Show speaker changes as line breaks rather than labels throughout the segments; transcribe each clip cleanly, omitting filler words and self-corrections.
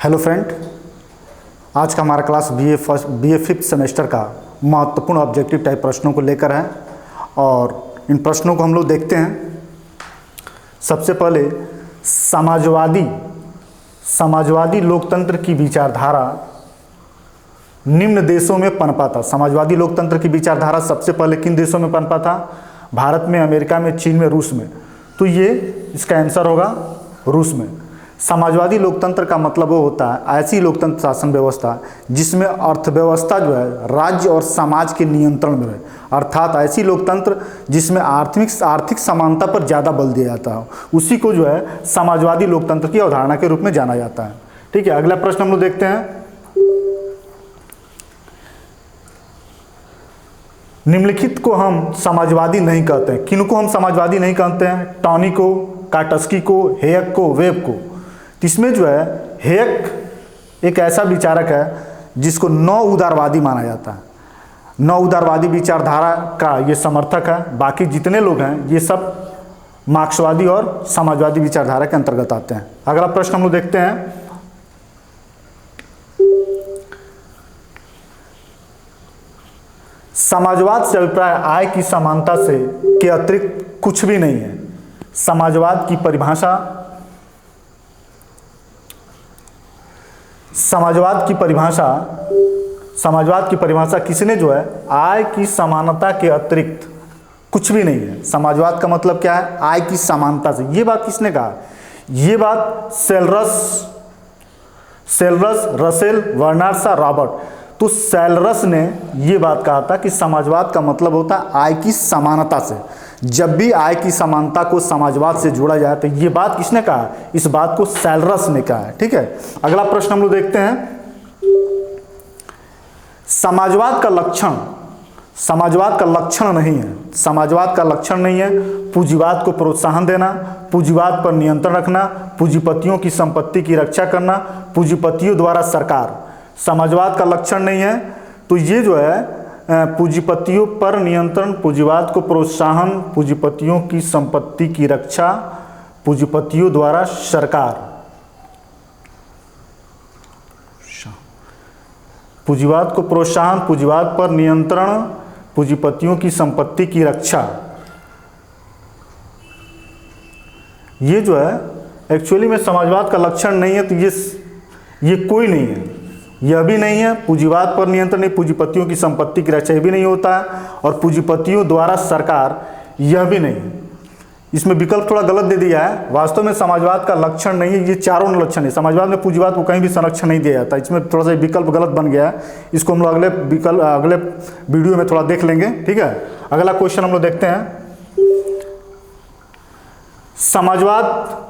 Hello friend, आज का हमारा क्लास बीए फिफ्थ सेमेस्टर का महत्वपूर्ण ऑब्जेक्टिव टाइप प्रश्नों को लेकर है और इन प्रश्नों को हम लोग देखते हैं। सबसे पहले समाजवादी लोकतंत्र की विचारधारा निम्न देशों में पनपा था। समाजवादी लोकतंत्र की विचारधारा सबसे पहले किन देशों में पनपा था? भारत में, अमेरिका में, चीन में, रूस में। तो ये इसका आंसर होगा रूस में। समाजवादी लोकतंत्र का मतलब वो होता है ऐसी लोकतंत्र शासन व्यवस्था जिसमें अर्थव्यवस्था जो है राज्य और समाज के नियंत्रण में है, अर्थात ऐसी लोकतंत्र जिसमें आर्थिक समानता पर ज़्यादा बल दिया जाता है, उसी को जो है समाजवादी लोकतंत्र की अवधारणा के रूप में जाना जाता है। ठीक है, अगला प्रश्न हम लोग देखते हैं। निम्नलिखित को हम समाजवादी नहीं कहते हैं। किनको हम समाजवादी नहीं कहते हैं? टॉनी को, काटस्की को, हेयक को, वेब को। इसमें जो है हेयक एक ऐसा विचारक है जिसको नौ उदारवादी माना जाता है। नौ उदारवादी विचारधारा का ये समर्थक है। बाकी जितने लोग हैं ये सब मार्क्सवादी और समाजवादी विचारधारा के अंतर्गत आते हैं। अगला प्रश्न हम लोग देखते हैं। समाजवाद से अभिप्राय आय की समानता से के अतिरिक्त कुछ भी नहीं है। समाजवाद की परिभाषा किसने जो है आय की समानता के अतिरिक्त कुछ भी नहीं है। समाजवाद का मतलब क्या है? आय की समानता से। ये बात किसने कहा? ये बात सेलरस, रसेल, बर्नार्ड शॉ, रॉबर्ट। तो सेलरस ने ये बात कहा था कि समाजवाद का मतलब होता है आय की समानता से। जब भी आय की समानता को समाजवाद से जोड़ा जाए तो ये बात किसने कहा? इस बात को सेलरस ने कहा है। ठीक है, अगला प्रश्न हम लोग देखते हैं। समाजवाद का लक्षण नहीं है। समाजवाद का लक्षण नहीं है पूंजीवाद को प्रोत्साहन देना, पूंजीवाद पर नियंत्रण रखना, पूंजीपतियों की संपत्ति की रक्षा करना, पूंजीपतियों द्वारा सरकार। समाजवाद का लक्षण नहीं है। तो ये जो है पूंजीपतियों पर नियंत्रण, पूंजीवाद को प्रोत्साहन, पूंजीपतियों की संपत्ति की रक्षा, पूंजीपतियों द्वारा सरकार। पूंजीवाद को प्रोत्साहन, पूंजीवाद पर नियंत्रण, पूंजीपतियों की संपत्ति की रक्षा। ये जो है एक्चुअली में समाजवाद का लक्षण नहीं है। तो ये कोई नहीं है, यह भी नहीं है। पूंजीवाद पर नियंत्रण नहीं, पूंजीपतियों की संपत्ति की रक्षा भी नहीं होता है, और पूंजीपतियों द्वारा सरकार यह भी नहीं है। इसमें विकल्प थोड़ा गलत दे दिया है। वास्तव में समाजवाद का लक्षण नहीं है, ये चारों लक्षण है। समाजवाद में पूंजीवाद को कहीं भी संरक्षण नहीं दिया जाता। इसमें थोड़ा सा विकल्प गलत बन गया है। इसको हम लोग अगले वीडियो में थोड़ा देख लेंगे। ठीक है, अगला क्वेश्चन हम लोग देखते हैं। समाजवाद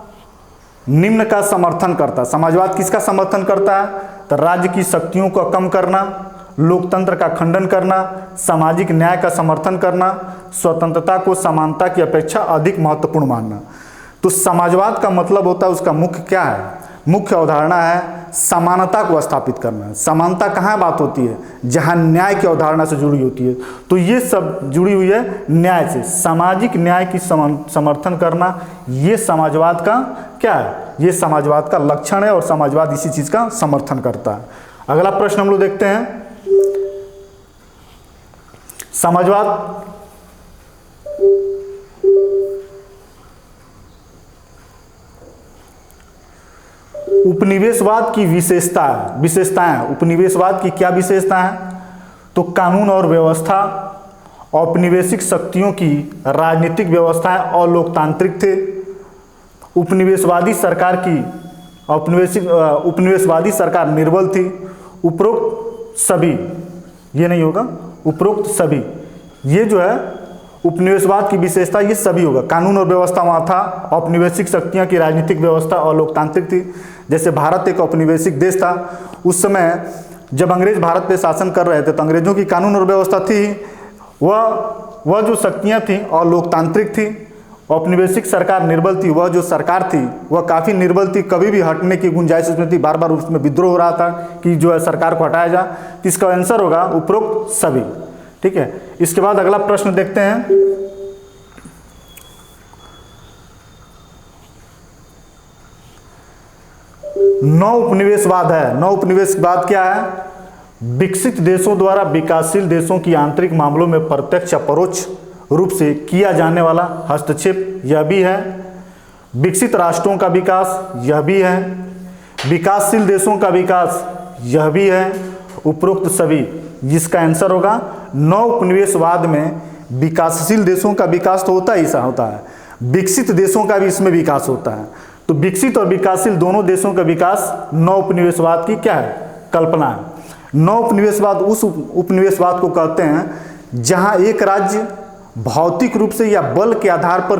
निम्न का समर्थन करता है। समाजवाद किसका समर्थन करता है? तो राज्य की शक्तियों को कम करना, लोकतंत्र का खंडन करना, सामाजिक न्याय का समर्थन करना, स्वतंत्रता को समानता की अपेक्षा अधिक महत्वपूर्ण मानना। तो समाजवाद का मतलब होता है, उसका मुख्य क्या है? मुख्य अवधारणा है समानता को स्थापित करना। समानता कहाँ बात होती है? जहाँ न्याय की अवधारणा से जुड़ी होती है। तो ये सब जुड़ी हुई है न्याय से। सामाजिक न्याय की समर्थन करना, ये समाजवाद का क्या है? ये समाजवाद का लक्षण है और समाजवाद इसी चीज का समर्थन करता है। अगला प्रश्न हम लोग देखते हैं। समाजवाद उपनिवेशवाद की विशेषताएं। उपनिवेशवाद की क्या विशेषता है? तो कानून और व्यवस्था, औपनिवेशिक शक्तियों की राजनीतिक व्यवस्थाएं अलोकतांत्रिक थे। उपनिवेशवादी सरकार निर्बल थी। उपरोक्त सभी, ये नहीं होगा, उपरोक्त सभी, ये जो है उपनिवेशवाद की विशेषता, ये सभी होगा। कानून और व्यवस्था वहाँ था, औपनिवेशिक शक्तियाँ की राजनीतिक व्यवस्था अलोकतांत्रिक थी। जैसे भारत एक औपनिवेशिक देश था। उस समय जब अंग्रेज भारत पे शासन कर रहे थे तो अंग्रेजों की कानून और व्यवस्था थी, वह जो शक्तियाँ थीं अलोकतांत्रिक थी। औपनिवेशिक सरकार निर्बल थी। वह जो सरकार थी वह काफ़ी निर्बल थी, कभी भी हटने की गुंजाइश उसमें थी। बार बार उसमें विद्रोह हो रहा था कि जो है सरकार को हटाया जाए। तो इसका आंसर होगा उपरोक्त सभी। ठीक है, इसके बाद अगला प्रश्न देखते हैं। नौ उपनिवेशवाद है। नौ उपनिवेशवाद क्या है? विकसित देशों द्वारा विकासशील देशों की आंतरिक मामलों में प्रत्यक्ष या परोक्ष रूप से किया जाने वाला हस्तक्षेप, यह भी है। विकसित राष्ट्रों का विकास, यह भी है। विकासशील देशों का विकास, यह भी है। उपरोक्त सभी, जिसका आंसर होगा नौ उपनिवेशवाद में विकासशील देशों का विकास तो होता ही होता है, विकसित देशों का भी इसमें विकास होता है। तो विकसित और विकासशील दोनों देशों का विकास नौ उपनिवेशवाद की क्या है? कल्पना है। नौ उपनिवेशवाद उस उपनिवेशवाद को कहते हैं जहां एक राज्य भौतिक रूप से या बल के आधार पर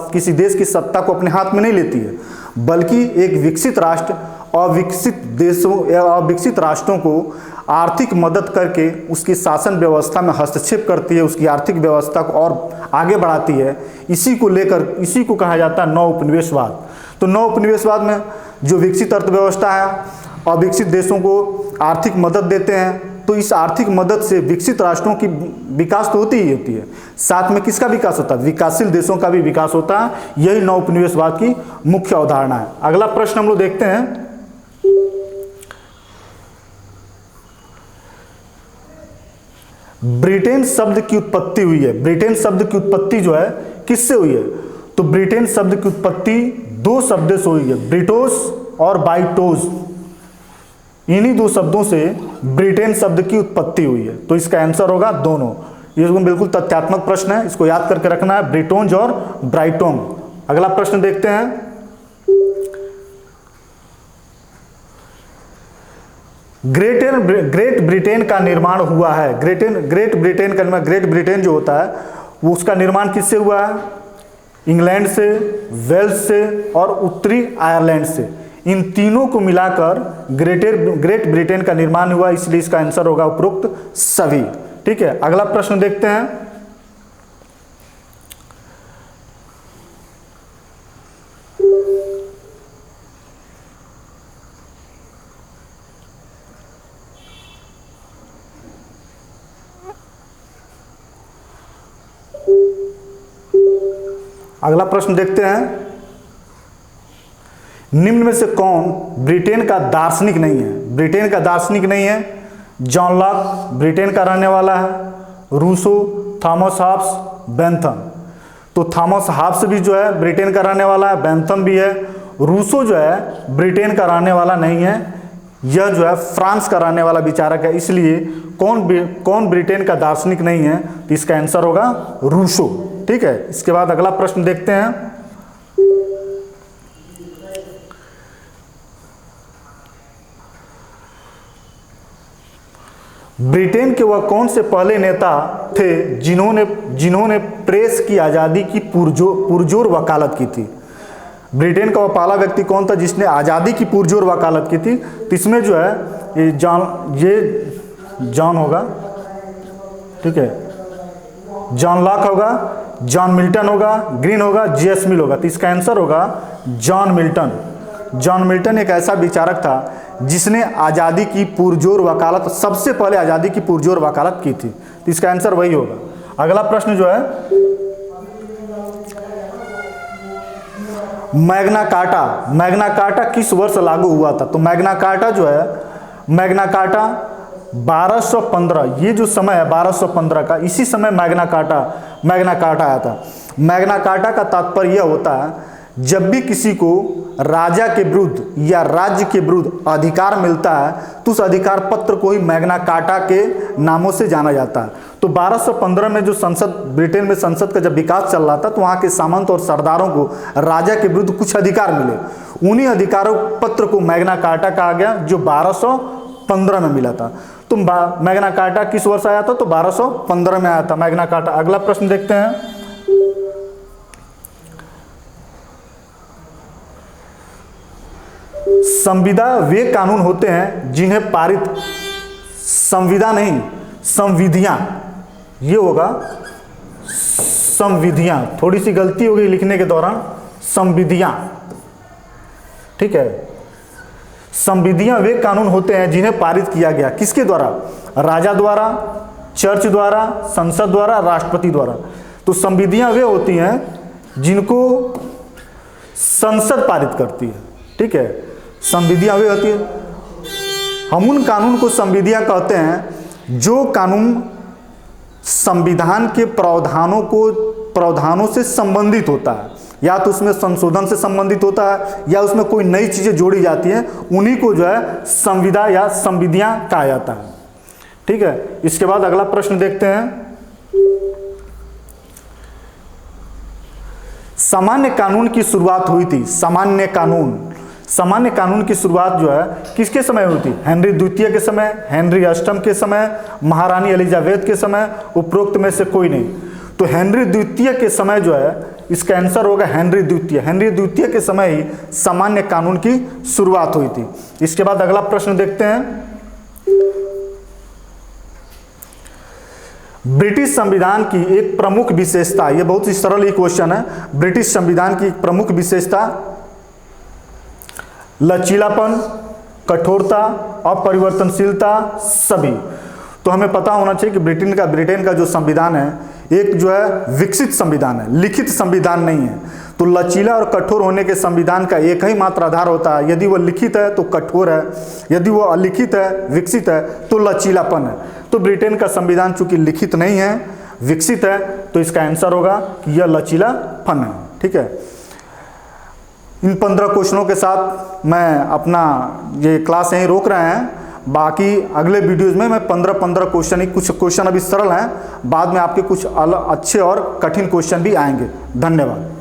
किसी देश की सत्ता को अपने हाथ में नहीं लेती है, बल्कि एक विकसित राष्ट्र अविकसित देशों या अविकसित राष्ट्रों को आर्थिक मदद करके उसकी शासन व्यवस्था में हस्तक्षेप करती है, उसकी आर्थिक व्यवस्था को और आगे बढ़ाती है। इसी को कहा जाता है नौ उपनिवेशवाद। तो नौ उपनिवेशवाद में जो विकसित अर्थव्यवस्था है अविकसित देशों को आर्थिक मदद देते हैं, तो इस आर्थिक मदद से विकसित राष्ट्रों की विकास तो होती ही होती है, साथ में किसका विकास होता है? विकासशील देशों का भी विकास होता है। यही नौ उपनिवेशवाद की मुख्य अवधारणा है। अगला प्रश्न हम लोग देखते हैं। ब्रिटेन शब्द की उत्पत्ति हुई है। ब्रिटेन शब्द की उत्पत्ति जो है किससे हुई है? तो ब्रिटेन शब्द की उत्पत्ति दो शब्दों से हुई है, ब्रिटोस और बाइटोस। इन्हीं दो शब्दों से ब्रिटेन शब्द की उत्पत्ति हुई है। तो इसका आंसर होगा दोनों। ये बिल्कुल तथ्यात्मक प्रश्न है, इसको याद करके रखना है, ब्रिटोन्स और ब्राइटोन। अगला प्रश्न देखते हैं। ग्रेट ब्रिटेन का निर्माण हुआ है। ग्रेट ब्रिटेन जो होता है वो उसका निर्माण किससे हुआ है? इंग्लैंड से, वेल्स से और उत्तरी आयरलैंड से। इन तीनों को मिलाकर ग्रेट ब्रिटेन का निर्माण हुआ, इसलिए इसका आंसर होगा उपरोक्त सभी। ठीक है, अगला प्रश्न देखते हैं। अगला प्रश्न देखते हैं। निम्न में से कौन ब्रिटेन का दार्शनिक नहीं है? ब्रिटेन का दार्शनिक नहीं है। जॉन लॉक ब्रिटेन का रहने वाला है, रूसो, थॉमस हॉब्स, बेंथम। तो थॉमस हॉब्स भी जो है ब्रिटेन का रहने वाला है, बेंथम भी है। रूसो जो है ब्रिटेन का रहने वाला नहीं है, यह जो है फ्रांस का रहने वाला विचारक है। इसलिए कौन ब्रिटेन का दार्शनिक नहीं है? तो इसका आंसर होगा रूसो। ठीक है, इसके बाद अगला प्रश्न देखते हैं। ब्रिटेन के वह कौन से पहले नेता थे जिन्होंने प्रेस की आज़ादी की पुरजोर वकालत की थी? ब्रिटेन का वह पहला व्यक्ति कौन था जिसने आज़ादी की पुरजोर वकालत की थी? तो इसमें जो है ये जॉन होगा, ठीक है, जॉन लॉक होगा, जॉन मिल्टन होगा, ग्रीन होगा, जेएस मिल होगा। तो इसका आंसर होगा जॉन मिल्टन। जॉन मिल्टन एक ऐसा विचारक था जिसने आज़ादी की पुरजोर वकालत, सबसे पहले आज़ादी की पुरजोर वकालत की थी। तो इसका आंसर वही होगा। अगला प्रश्न जो है मैग्ना कार्टा किस वर्ष लागू हुआ था? तो मैग्ना कार्टा जो है, मैग्ना कार्टा 1215, ये जो समय है 1215 का, इसी समय मैग्ना कार्टा आया था। मैग्ना कार्टा का तात्पर्य यह होता है जब भी किसी को राजा के विरुद्ध या राज्य के विरुद्ध अधिकार मिलता है तो उस अधिकार पत्र को ही मैग्ना कार्टा के नामों से जाना जाता है। तो 1215 में जो ब्रिटेन में संसद का जब विकास चल रहा था तो वहाँ के सामंत और सरदारों को राजा के विरुद्ध कुछ अधिकार मिले, उन्हीं अधिकारों पत्र को मैग्ना कार्टा कहा गया जो 1215 में मिला था। तो मैग्ना कार्टा किस वर्ष आया था? तो 1215 में आया था मैग्ना कार्टा। अगला प्रश्न देखते हैं। संविदा वे कानून होते हैं जिन्हें पारित, संविदा नहीं संविधियां, ये होगा संविधियां, थोड़ी सी गलती हो गई लिखने के दौरान, संविधियां। ठीक है, संविधियां वे कानून होते हैं जिन्हें पारित किया गया, किसके द्वारा? राजा द्वारा, चर्च द्वारा, संसद द्वारा, राष्ट्रपति द्वारा। तो संविधियां वे होती हैं जिनको संसद पारित करती है। ठीक है, संविधियाँ वे होती है, हम उन कानून को संविधियाँ कहते हैं जो कानून संविधान के प्रावधानों से संबंधित होता है, या तो उसमें संशोधन से संबंधित होता है या उसमें कोई नई चीज़ें जोड़ी जाती हैं, उन्हीं को जो है संविधा या संविधियाँ कहा जाता है। ठीक है, इसके बाद अगला प्रश्न देखते हैं। सामान्य कानून की शुरुआत हुई थी, सामान्य कानून की शुरुआत जो है किसके समय हुई थी? हेनरी द्वितीय के समय, हेनरी अष्टम के समय, महारानी एलिजाबेथ के समय, उपरोक्त में से कोई नहीं। तो हेनरी द्वितीय के समय जो है, इसका आंसर होगा हेनरी द्वितीय के समय ही सामान्य कानून की शुरुआत हुई थी। इसके बाद अगला प्रश्न देखते हैं। ब्रिटिश संविधान की एक प्रमुख विशेषता, यह बहुत ही सरल ही क्वेश्चन है। ब्रिटिश संविधान की एक प्रमुख विशेषता लचीलापन, कठोरता, अपरिवर्तनशीलता, सभी। तो हमें पता होना चाहिए कि ब्रिटेन का जो संविधान है एक जो है विकसित संविधान है, लिखित संविधान नहीं है। तो लचीला और कठोर होने के संविधान का एक ही मात्र आधार होता है, यदि वो लिखित है तो कठोर है, यदि वो अलिखित है, विकसित है तो लचीलापन है। तो ब्रिटेन का संविधान चूंकि लिखित नहीं है, विकसित है, तो इसका आंसर होगा कि यह लचीलापन है। ठीक है, इन 15 क्वेश्चनों के साथ मैं अपना ये क्लास यहीं रोक रहे हैं। बाकी अगले वीडियोज़ में मैं 15 क्वेश्चन ही, कुछ क्वेश्चन अभी सरल हैं, बाद में आपके कुछ अच्छे और कठिन क्वेश्चन भी आएंगे। धन्यवाद।